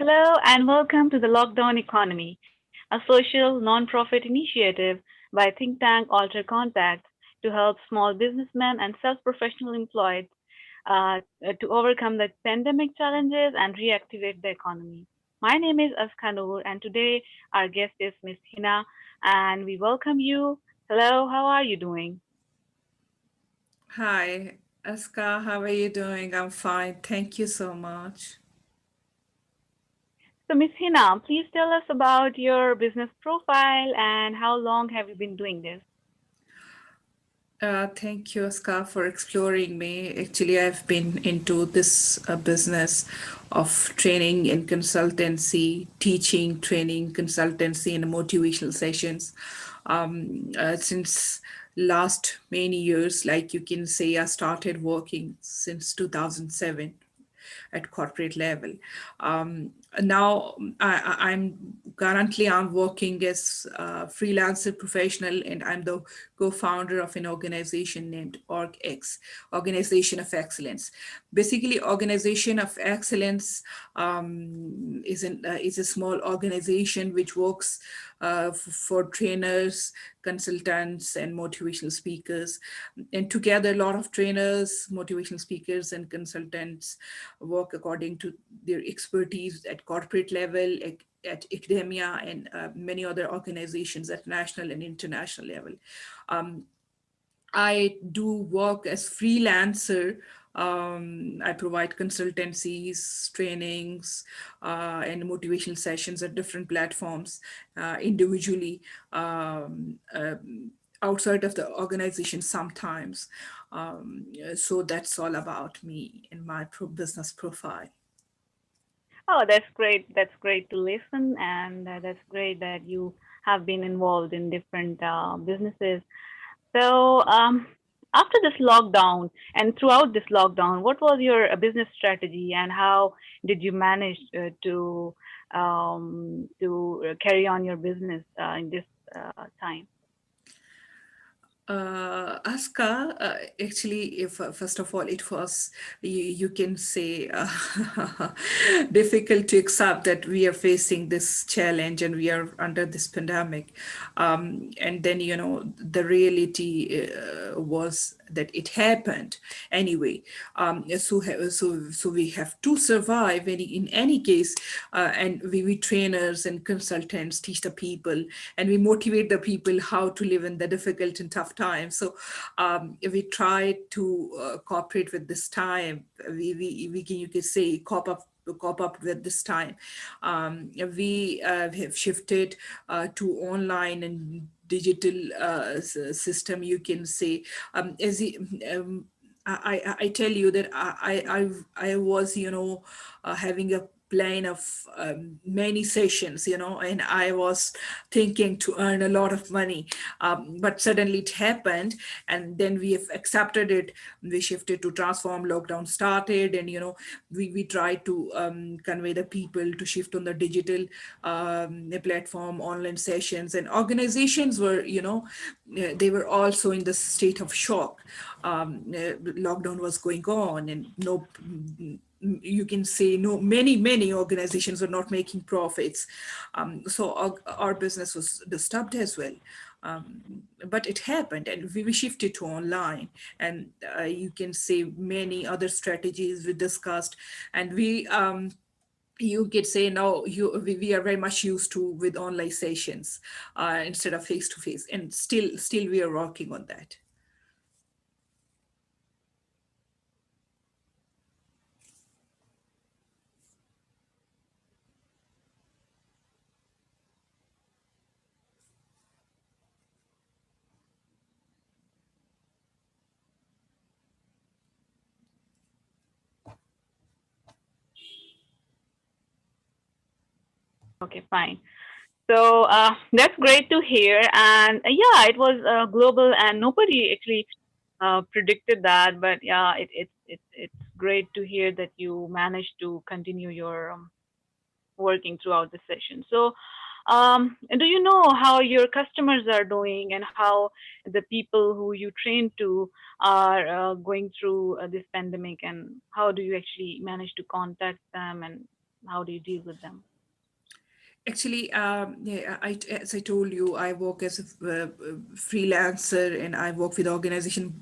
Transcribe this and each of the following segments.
Hello and welcome to the Lockdown Economy, a social non-profit initiative by think tank AlterContacts to help small businessmen and self-professional employed to overcome the pandemic challenges and reactivate the economy. My name is Azqa Noor and today our guest is Miss Hina and we welcome you. Hello, how are you doing? Hi, Aska, how are you doing? I'm fine. Thank you so much. So Miss Hina, please tell us about your business profile and how long have you been doing this? Thank you, Aska, for exploring me. Actually, I've been into this business of training and consultancy, teaching, training, consultancy, and motivational sessions since last many years. Like you can say, I started working since 2007 at corporate level. Now I'm currently I'm working as a freelancer professional, and I'm the co-founder of an organization named OrgX, Organization of Excellence. Basically, Organization of Excellence is a small organization which works for trainers, consultants, and motivational speakers. And together, a lot of trainers, motivational speakers, and consultants work according to their expertise at corporate level, at academia, and many other organizations at national and international level. Um, I do work as freelancer. I provide consultancies, trainings, and motivational sessions at different platforms individually, outside of the organization sometimes. So that's all about me and my business profile. Oh, that's great. That's great to listen, and that's great that you have been involved in different businesses. So, after this lockdown and throughout this lockdown, what was your business strategy, and how did you manage to carry on your business in this time? Aska, actually, if first of all, it was you can say difficult to accept that we are facing this challenge and we are under this pandemic, and then the reality was that it happened anyway. So we have to survive in any case, and we trainers and consultants teach the people, and we motivate the people how to live in the difficult and tough times. So we try to cooperate with this time. We can, you could say, cope up with this time. We have shifted to online and digital system, you can say. As I tell you that I was having a plan of many sessions, and I was thinking to earn a lot of money, but suddenly it happened, and then we have accepted it. We shifted to transform. Lockdown started, and we tried to convey the people to shift on the digital platform, online sessions, and organizations were they were also in the state of shock. Lockdown was going on, and no, you can say, no, many organizations were not making profits. So our business was disturbed as well. But it happened, and we shifted to online, and you can say many other strategies we discussed, and we you could say now we are very much used to with online sessions instead of face to face, and still we are working on that. Okay, fine. So that's great to hear. And yeah, it was global, and nobody actually predicted that. But yeah, it's great to hear that you managed to continue your working throughout the session. So, do you know how your customers are doing and how the people who you train to are going through this pandemic, and how do you actually manage to contact them and How do you deal with them? Actually, yeah, as I told you, I work as a freelancer, and I work with organization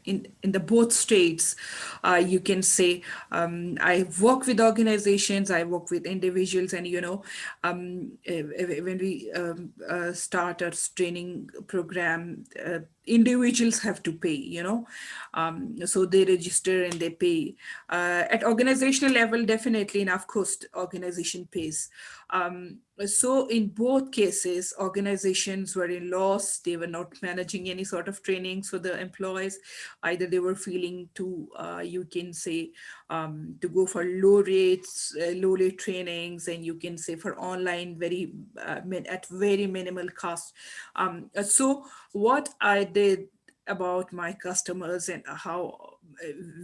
in the both states. You can say I work with organizations, I work with individuals, and when we start our training program, individuals have to pay. So they register and they pay. At organizational level, definitely, and of course, organization pays. So in both cases, organizations were in loss. They were not managing any sort of trainings for the employees. Either they were feeling to, you can say, to go for low rates, low rate trainings, and you can say for online, at very minimal cost. So what I did about my customers and how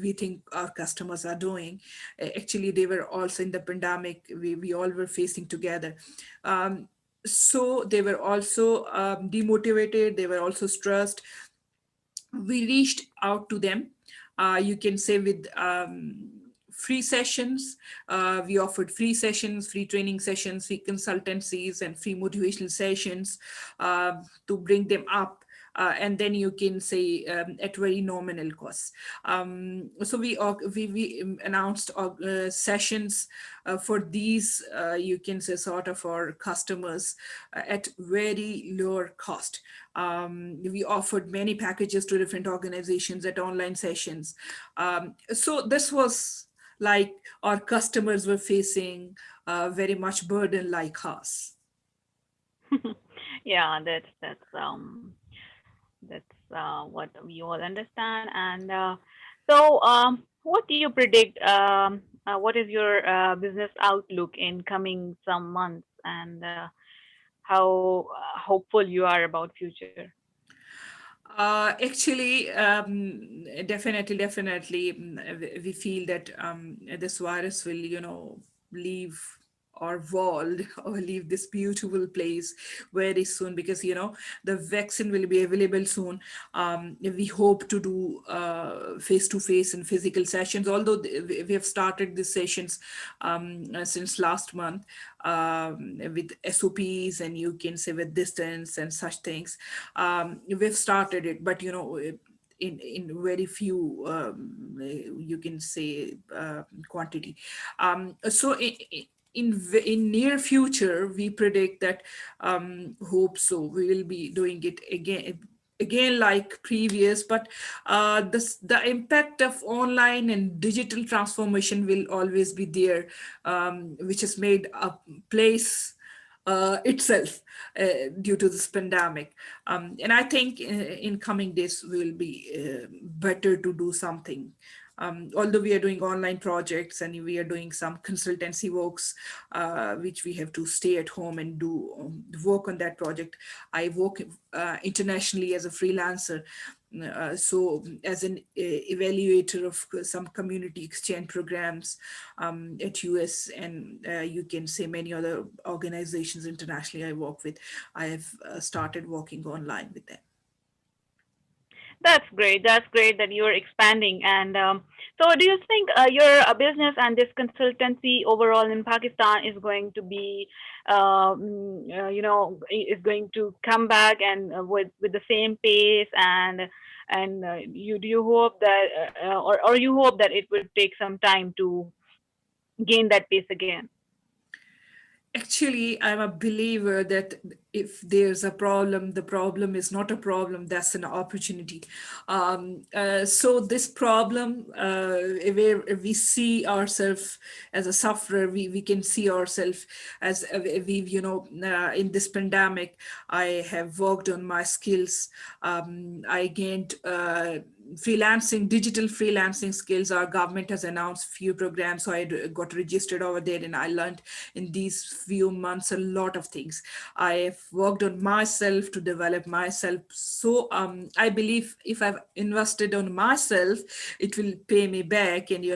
we think our customers are doing. Actually, they were also in the pandemic. We all were facing together. So they were also demotivated. They were also stressed. We reached out to them. You can say with free sessions. We offered free sessions, free training sessions, free consultancies, and free motivational sessions to bring them up. And then you can say at very nominal costs. So we announced sessions for these, you can say, sort of our customers at very lower cost. We offered many packages to different organizations at online sessions. So this was like our customers were facing very much burden like us. Yeah, that's what we all understand. And what do you predict? What is your business outlook in coming some months, and how hopeful you are about future? Actually, definitely, we feel that this virus will, leave our world or leave this beautiful place very soon, because the vaccine will be available soon. We hope to do face to face and physical sessions, although we have started these sessions since last month, with SOPs, and you can say with distance and such things. We've started it, but in very few, you can say, quantity. So in near future, we predict that, hope so, we will be doing it again like previous, but the impact of online and digital transformation will always be there, which has made a place itself due to this pandemic. And I think in coming days will be better to do something. Although we are doing online projects and we are doing some consultancy works, which we have to stay at home and do work on that project. I work internationally as a freelancer. So as an evaluator of some community exchange programs at US, and you can say many other organizations internationally I work with, I have started working online with them. That's great. That's great that you're expanding. And so, do you think your business and this consultancy overall in Pakistan is going to be, is going to come back and with the same pace? And you do you hope that, or you hope that it would take some time to gain that pace again? Actually, I'm a believer that if there's a problem, the problem is not a problem, that's an opportunity. So, this problem, where we see ourselves as a sufferer, we can see ourselves as we've, in this pandemic, I have worked on my skills. I gained digital freelancing skills. Our government has announced few programs, so got registered over there, and I learned in these few months a lot of things. I've worked on myself to develop myself. So I believe if I've invested on myself, it will pay me back. And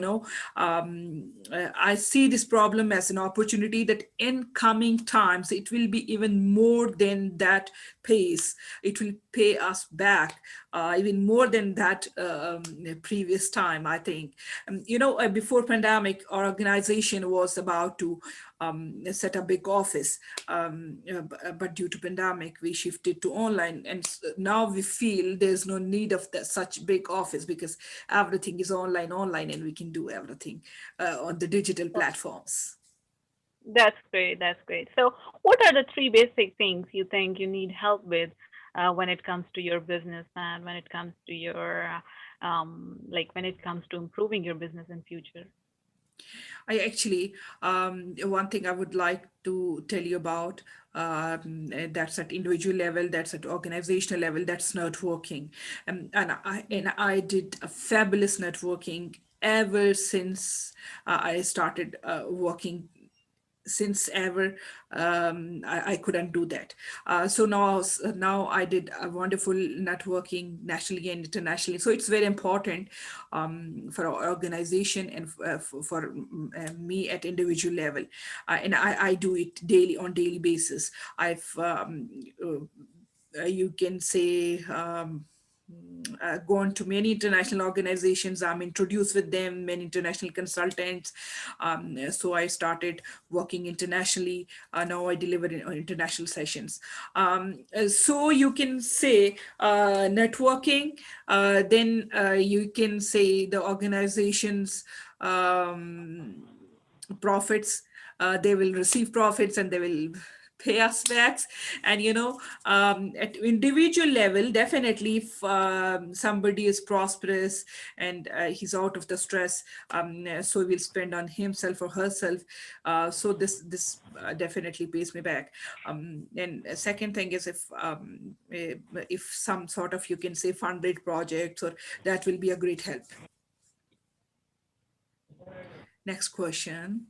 I see this problem as an opportunity that in coming times it will be even more than that pace. It will pay us back even more than that previous time, I think. Before pandemic, our organization was about to set a big office, but due to pandemic we shifted to online, and now we feel there's no need of such big office, because everything is online, and we can do everything on the digital platforms. That's great. That's great. So, what are the three basic things you think you need help with when it comes to your business and when it comes to your like when it comes to improving your business in future? I actually, one thing I would like to tell you about, that's at individual level, that's at organizational level, that's networking. And I did a fabulous networking ever since I started working, since ever. I couldn't do that. So now I did a wonderful networking nationally and internationally. So it's very important for our organization and for me at individual level. And I do it daily, on daily basis. I've you can say gone to many international organizations. I'm introduced with them, many international consultants. So I started working internationally. Now I deliver on international sessions. So you can say networking, then you can say the organizations um, profits. They will receive profits and they will pay us back. And at individual level, definitely if somebody is prosperous and he's out of the stress, so will spend on himself or herself. So this definitely pays me back. And second thing is, if some sort of, you can say, fund-rate projects, or that will be a great help. Next question.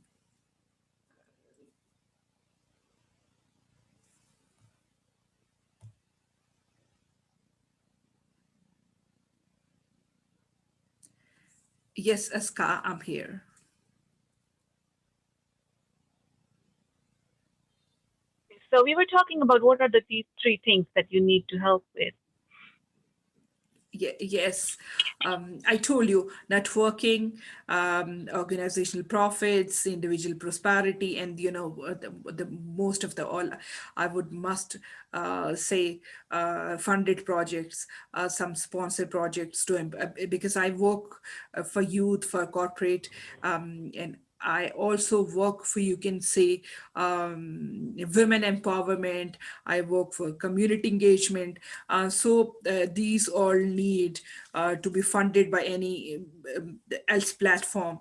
Yes, Aska, I'm here. So, we were talking about what are the these three things that you need to help with. Yes, I told you, networking, organizational profits, individual prosperity, and the most of the all, I would must say, funded projects, some sponsored projects because I work for youth, for corporate, and I also work for, you can say, women empowerment. I work for community engagement. So these all need to be funded by any else platform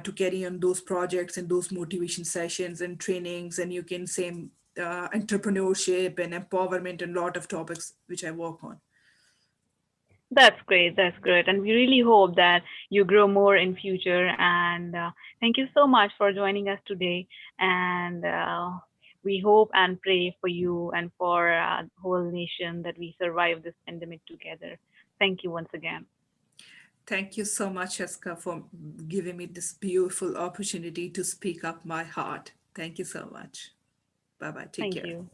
to carry on those projects and those motivation sessions and trainings. And you can say entrepreneurship and empowerment and lot of topics which I work on. That's great. That's great. And we really hope that you grow more in future. And thank you so much for joining us today. And we hope and pray for you and for the whole nation that we survive this pandemic together. Thank you once again. Thank you so much, Eska, for giving me this beautiful opportunity to speak up my heart. Thank you so much. Bye bye. Take Thank care. you.